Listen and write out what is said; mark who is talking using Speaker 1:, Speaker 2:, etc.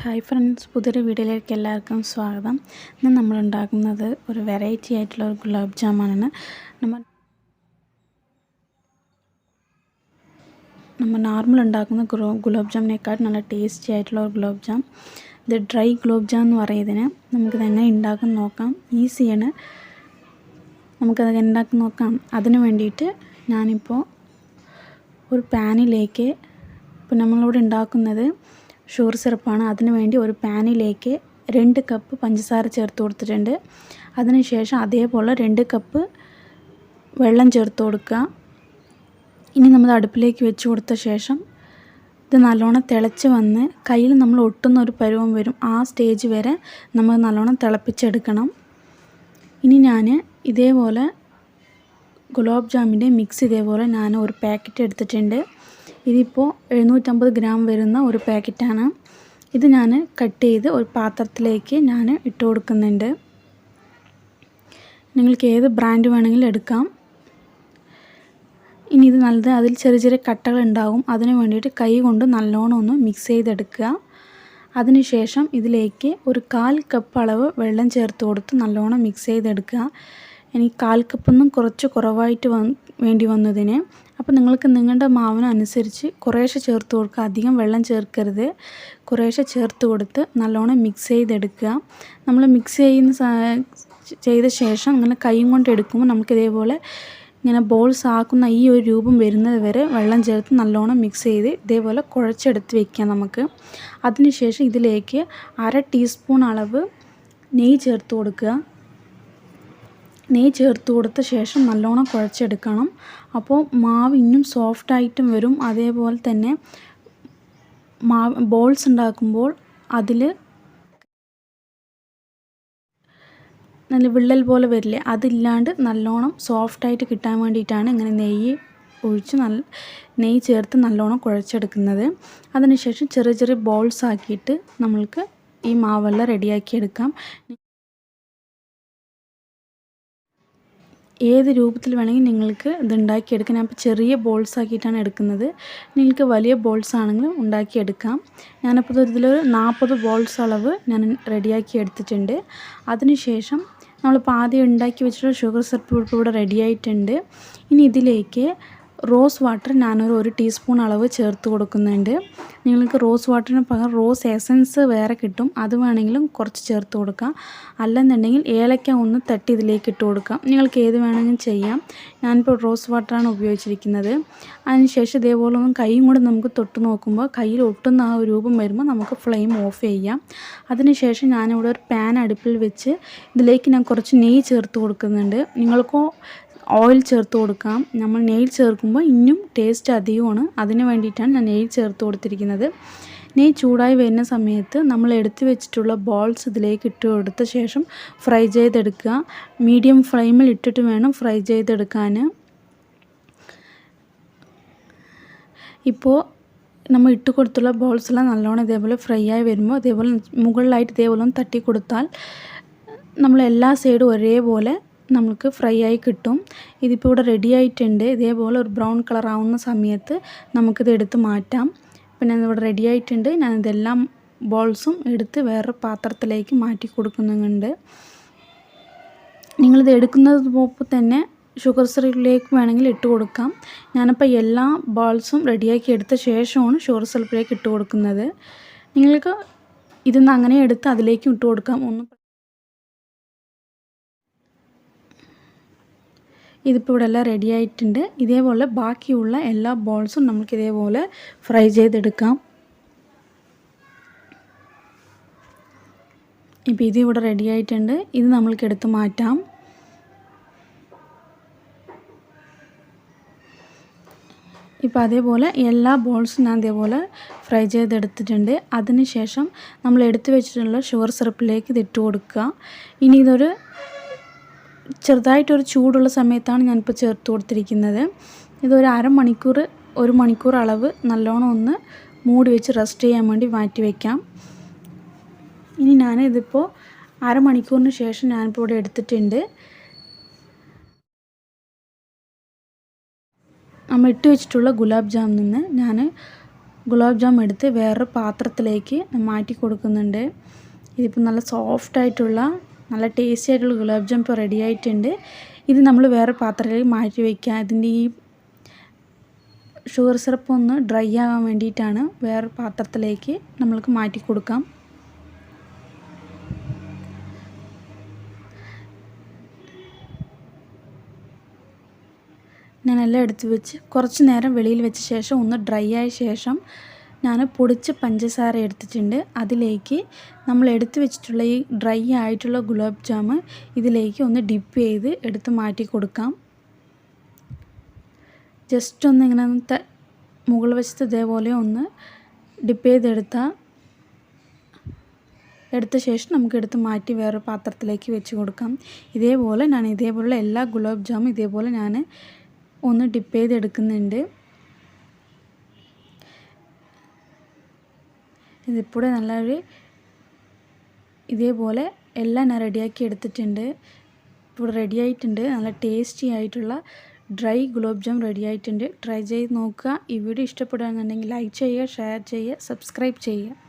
Speaker 1: Hi friends, പുതിയൊരു വീഡിയോയിലേക്ക് എല്ലാവർക്കും സ്വാഗതം. ഇന്ന് നമ്മൾ ഉണ്ടാക്കുന്നത് ഒരു വെറൈറ്റി ആയിട്ടുള്ള ഒരു ഗുലാബ് ജാമാണ്. നമ്മൾ നോർമൽ ഉണ്ടാക്കുന്ന ഗുലാബ് ജാമിനേക്കാൾ നല്ല ടേസ്റ്റി ആയിട്ടുള്ള ഒരു ഗുലാബ് ജാം. ഇത് ഡ്രൈ ഗുലാബ് ജാം എന്ന് പറയുന്നതിന് നമുക്കിത് എങ്ങനെ ഉണ്ടാക്കാൻ നോക്കാം. ഈസിയാണ്, നമുക്കത് ഉണ്ടാക്കി നോക്കാം. അതിന് വേണ്ടിയിട്ട് ഞാനിപ്പോൾ ഒരു പാനിലേക്ക്, ഇപ്പോൾ നമ്മളിവിടെ ഉണ്ടാക്കുന്നത് ഷുഗർ സിറപ്പാണ്. അതിന് വേണ്ടി ഒരു പാനിലേക്ക് 2 കപ്പ് പഞ്ചസാര ചേർത്ത് കൊടുത്തിട്ടുണ്ട്. അതിനുശേഷം അതേപോലെ 2 കപ്പ് വെള്ളം ചേർത്ത് കൊടുക്കുക. ഇനി നമ്മൾ അടുപ്പിലേക്ക് വെച്ച് കൊടുത്ത ശേഷം ഇത് നല്ലോണം തിളച്ച് വന്ന് കയ്യിൽ നമ്മൾ ഒട്ടുന്ന ഒരു പരുവം വരും. ആ സ്റ്റേജ് വരെ നമ്മൾ നല്ലോണം തിളപ്പിച്ചെടുക്കണം. ഇനി ഞാൻ ഇതേപോലെ ഗുലാബ് ജാമിൻ്റെ മിക്സ് ഇതേപോലെ ഞാൻ ഒരു പാക്കറ്റ് എടുത്തിട്ടുണ്ട്. ഇതിപ്പോൾ 750 ഗ്രാം വരുന്ന ഒരു പാക്കറ്റാണ്. ഇത് ഞാൻ കട്ട് ചെയ്ത് ഒരു പാത്രത്തിലേക്ക് ഞാൻ ഇട്ട് കൊടുക്കുന്നുണ്ട്. നിങ്ങൾക്ക് ഏത് ബ്രാൻഡ് വേണമെങ്കിലും എടുക്കാം. ഇനി ഇത് അതിൽ ചെറിയ ചെറിയ കട്ടകൾ ഉണ്ടാകും. അതിന് വേണ്ടിയിട്ട് കൈ കൊണ്ട് നല്ലോണം ഒന്ന് മിക്സ് ചെയ്തെടുക്കുക. അതിനുശേഷം ഇതിലേക്ക് ഒരു 1/4 കപ്പ് അളവ് വെള്ളം ചേർത്ത് കൊടുത്ത് നല്ലോണം മിക്സ് ചെയ്തെടുക്കുക. എനിക്ക് 1/4 കപ്പൊന്നും കുറച്ച് കുറവായിട്ട് വേണ്ടി വന്നതിന്. അപ്പോൾ നിങ്ങൾക്ക് നിങ്ങളുടെ മാവിനനുസരിച്ച് കുറേശ്ശെ ചേർത്ത് കൊടുക്കുക. അധികം വെള്ളം ചേർക്കരുത്. കുറേശ്ശെ ചേർത്ത് കൊടുത്ത് നല്ലോണം മിക്സ് ചെയ്തെടുക്കുക. നമ്മൾ മിക്സ് ചെയ്ത ശേഷം ഇങ്ങനെ കൈ കൊണ്ട് എടുക്കുമ്പോൾ നമുക്കിതേപോലെ ഇങ്ങനെ ബോൾസ് ആക്കുന്ന ഈ ഒരു രൂപം വരുന്നത് വരെ വെള്ളം ചേർത്ത് നല്ലോണം മിക്സ് ചെയ്ത് ഇതേപോലെ കുഴച്ചെടുത്ത് വയ്ക്കാം നമുക്ക്. അതിനുശേഷം ഇതിലേക്ക് 1/2 ടീസ്പൂൺ അളവ് നെയ്യ് ചേർത്ത് കൊടുക്കുക. നെയ്യ് ചേർത്ത് കൊടുത്ത ശേഷം നല്ലോണം കുഴച്ചെടുക്കണം. അപ്പോൾ മാവ് ഇന്നും സോഫ്റ്റായിട്ടും വരും. അതേപോലെ തന്നെ ബോൾസ് ഉണ്ടാക്കുമ്പോൾ അതിൽ നല്ല വിള്ളൽ പോലെ വരില്ലേ, അതില്ലാണ്ട് നല്ലോണം സോഫ്റ്റായിട്ട് കിട്ടാൻ വേണ്ടിയിട്ടാണ് ഇങ്ങനെ നെയ്യ് ചേർത്ത് നല്ലോണം കുഴച്ചെടുക്കുന്നത്. അതിനുശേഷം ചെറിയ ചെറിയ ബോൾസ് ആക്കിയിട്ട് നമ്മൾക്ക് ഈ മാവെല്ലാം റെഡിയാക്കിയെടുക്കാം. ഏത് രൂപത്തിൽ വേണമെങ്കിൽ നിങ്ങൾക്ക് ഇത് ഉണ്ടാക്കിയെടുക്കാം. ഞാൻ ഇപ്പോൾ ചെറിയ ബോൾസ് ആക്കിയിട്ടാണ് എടുക്കുന്നത്. നിങ്ങൾക്ക് വലിയ ബോൾസ് ആണെങ്കിലും ഉണ്ടാക്കിയെടുക്കാം. ഞാനിപ്പോൾ ഇതിലൊരു 40 ബോൾസ് അളവ് ഞാൻ റെഡിയാക്കി എടുത്തിട്ടുണ്ട്. അതിനുശേഷം നമ്മളിപ്പോൾ ആദ്യം ഉണ്ടാക്കി വെച്ചിട്ടുള്ള ഷുഗർ സിറപ്പ് ഇവിടെ റെഡിയായിട്ടുണ്ട്. ഇനി ഇതിലേക്ക് റോസ് വാട്ടർ ഞാനൊരു 1 ടീസ്പൂൺ അളവ് ചേർത്ത് കൊടുക്കുന്നുണ്ട്. നിങ്ങൾക്ക് റോസ് വാട്ടറിന് പകരം റോസ് എസൻസ് വേറെ കിട്ടും, അത് വേണമെങ്കിലും കുറച്ച് ചേർത്ത് കൊടുക്കാം. അല്ലെന്നുണ്ടെങ്കിൽ ഏലക്ക ഒന്ന് തട്ടി ഇതിലേക്ക് ഇട്ട് കൊടുക്കാം. നിങ്ങൾക്ക് ഏത് വേണമെങ്കിലും ചെയ്യാം. ഞാനിപ്പോൾ റോസ് വാട്ടറാണ് ഉപയോഗിച്ചിരിക്കുന്നത്. അതിനുശേഷം ഇതേപോലെ ഒന്ന് കൈയും കൂടെ നമുക്ക് തൊട്ട് നോക്കുമ്പോൾ കയ്യിൽ ഒട്ടുന്ന ആ ഒരു രൂപം വരുമ്പോൾ നമുക്ക് ഫ്ലെയിം ഓഫ് ചെയ്യാം. അതിനുശേഷം ഞാനിവിടെ ഒരു പാൻ അടുപ്പിൽ വെച്ച് ഇതിലേക്ക് ഞാൻ കുറച്ച് നെയ്യ് ചേർത്ത് കൊടുക്കുന്നുണ്ട്. നിങ്ങൾക്കോ ഓയിൽ ചേർത്ത് കൊടുക്കാം. നമ്മൾ നെയ്യ് ചേർക്കുമ്പോൾ ഇനിയും ടേസ്റ്റ് അധികമാണ്. അതിന് വേണ്ടിയിട്ടാണ് ഞാൻ നെയ്യ് ചേർത്ത് കൊടുത്തിരിക്കുന്നത്. നെയ്യ് ചൂടായി വരുന്ന സമയത്ത് നമ്മൾ എടുത്തു വെച്ചിട്ടുള്ള ബോൾസ് ഇതിലേക്ക് ഇട്ട് കൊടുത്ത ശേഷം ഫ്രൈ ചെയ്തെടുക്കുക. മീഡിയം ഫ്ലെയിമിൽ ഇട്ടിട്ട് വേണം ഫ്രൈ ചെയ്തെടുക്കാൻ. ഇപ്പോൾ നമ്മൾ ഇട്ട് കൊടുത്തുള്ള ബോൾസെല്ലാം നല്ലോണം ഇതേപോലെ ഫ്രൈ ആയി വരുമ്പോൾ ഇതേപോലെ മുകളിലായിട്ട് ഇതേപോലെ ഒന്ന് തട്ടി കൊടുത്താൽ നമ്മൾ എല്ലാ സൈഡും ഒരേപോലെ നമുക്ക് ഫ്രൈ ആയി കിട്ടും. ഇതിപ്പോൾ ഇവിടെ റെഡി ആയിട്ടുണ്ട്. ഇതേപോലെ ഒരു ബ്രൗൺ കളർ ആവുന്ന സമയത്ത് നമുക്കിത് എടുത്ത് മാറ്റാം. പിന്നെ ഇവിടെ റെഡി ആയിട്ടുണ്ട്. ഞാനിതെല്ലാം ബോൾസും എടുത്ത് വേറെ പാത്രത്തിലേക്ക് മാറ്റി കൊടുക്കുന്നുണ്ട്. നിങ്ങളിത് എടുക്കുന്നത് മുമ്പ് തന്നെ ഷുഗർ സിറപ്പിലേക്ക് വേണമെങ്കിൽ ഇട്ട് കൊടുക്കാം. ഞാനിപ്പോൾ എല്ലാ ബോൾസും റെഡിയാക്കി എടുത്ത ശേഷമാണ് ഷുഗർ സിറപ്പിലേക്ക് ഇട്ട് കൊടുക്കുന്നത്. നിങ്ങൾക്ക് ഇതിന്ന് അങ്ങനെ എടുത്ത് അതിലേക്കും ഇട്ട് കൊടുക്കാം. ഇതിപ്പോൾ ഇവിടെ എല്ലാം റെഡി ആയിട്ടുണ്ട്. ഇതേപോലെ ബാക്കിയുള്ള എല്ലാ ബോൾസും നമുക്ക് ഇതേപോലെ ഫ്രൈ ചെയ്തെടുക്കാം. ഇപ്പോൾ ഇത് ഇവിടെ റെഡി ആയിട്ടുണ്ട്. ഇത് നമ്മൾക്ക് എടുത്ത് മാറ്റാം. ഇപ്പോൾ അതേപോലെ എല്ലാ ബോൾസും ഞാൻ അതേപോലെ ഫ്രൈ ചെയ്തെടുത്തിട്ടുണ്ട്. അതിനുശേഷം നമ്മൾ എടുത്തു വെച്ചിട്ടുള്ള ഷുഗർ സിറപ്പിലേക്ക് ഇത് ഇട്ട് കൊടുക്കുക. ഇനി ഇതൊരു ചെറുതായിട്ടൊരു ചൂടുള്ള സമയത്താണ് ഞാനിപ്പോൾ ചേർത്ത് കൊടുത്തിരിക്കുന്നത്. ഇതൊരു 1 മണിക്കൂർ അളവ് നല്ലോണം ഒന്ന് മൂടി വെച്ച് റെസ്റ്റ് ചെയ്യാൻ വേണ്ടി മാറ്റി വയ്ക്കാം. ഇനി ഇതിപ്പോൾ 1/2 മണിക്കൂറിന് ശേഷം ഞാനിപ്പോൾ ഇവിടെ എടുത്തിട്ടുണ്ട്. നമ്മൾ ഇട്ട് വെച്ചിട്ടുള്ള ഗുലാബ് ജാമിൽ നിന്ന് ഞാൻ ഗുലാബ് ജാം എടുത്ത് വേറൊരു പാത്രത്തിലേക്ക് മാറ്റി കൊടുക്കുന്നുണ്ട്. ഇതിപ്പോൾ നല്ല സോഫ്റ്റായിട്ടുള്ള നല്ല ടേസ്റ്റി ആയിട്ടുള്ള ഗുലാബ് ജാം ഇപ്പോൾ റെഡി ആയിട്ടുണ്ട്. ഇത് നമ്മൾ വേറെ പാത്രത്തിലേക്ക് മാറ്റി വയ്ക്കുക. ഇതിൻ്റെ ഈ ഷുഗർ സിറപ്പ് ഒന്ന് ഡ്രൈ ആകാൻ വേണ്ടിയിട്ടാണ് വേറെ പാത്രത്തിലേക്ക് നമ്മൾക്ക് മാറ്റി കൊടുക്കാം. ഞാനെല്ലാം എടുത്ത് വെച്ച് കുറച്ച് നേരം വെളിയിൽ വെച്ച ശേഷം ഒന്ന് ഡ്രൈ ആയ ശേഷം ഞാൻ പൊടിച്ച പഞ്ചസാര എടുത്തിട്ടുണ്ട്. അതിലേക്ക് നമ്മൾ എടുത്ത് വെച്ചിട്ടുള്ള ഈ ഡ്രൈ ആയിട്ടുള്ള ഗുലാബ് ജാം ഇതിലേക്ക് ഒന്ന് ഡിപ്പ് ചെയ്ത് എടുത്ത് മാറ്റി കൊടുക്കാം. ജസ്റ്റ് ഒന്ന് ഇങ്ങനെ മുകൾ വശത്ത് ഇതേപോലെ ഒന്ന് ഡിപ്പ് എടുത്ത ശേഷം നമുക്ക് എടുത്ത് മാറ്റി വേറെ പാത്രത്തിലേക്ക് വെച്ച് കൊടുക്കാം. ഇതേപോലെ ഇതേപോലുള്ള എല്ലാ ഗുലാബ് ജാമും ഇതേപോലെ ഞാൻ ഒന്ന് ഡിപ്പ് ചെയ്തെടുക്കുന്നുണ്ട്. ഇതിപ്പോൾ നല്ലൊരു ഇതേപോലെ എല്ലാം ഞാൻ റെഡിയാക്കി എടുത്തിട്ടുണ്ട്. ഇപ്പോൾ റെഡി ആയിട്ടുണ്ട്. നല്ല ടേസ്റ്റി ആയിട്ടുള്ള ഡ്രൈ ഗുലാബ് ജാം റെഡി ആയിട്ടുണ്ട്. ട്രൈ ചെയ്ത് നോക്കുക. ഈ വീഡിയോ ഇഷ്ടപ്പെടുകയാണെന്നുണ്ടെങ്കിൽ ലൈക്ക് ചെയ്യുക, ഷെയർ ചെയ്യുക, സബ്സ്ക്രൈബ് ചെയ്യുക.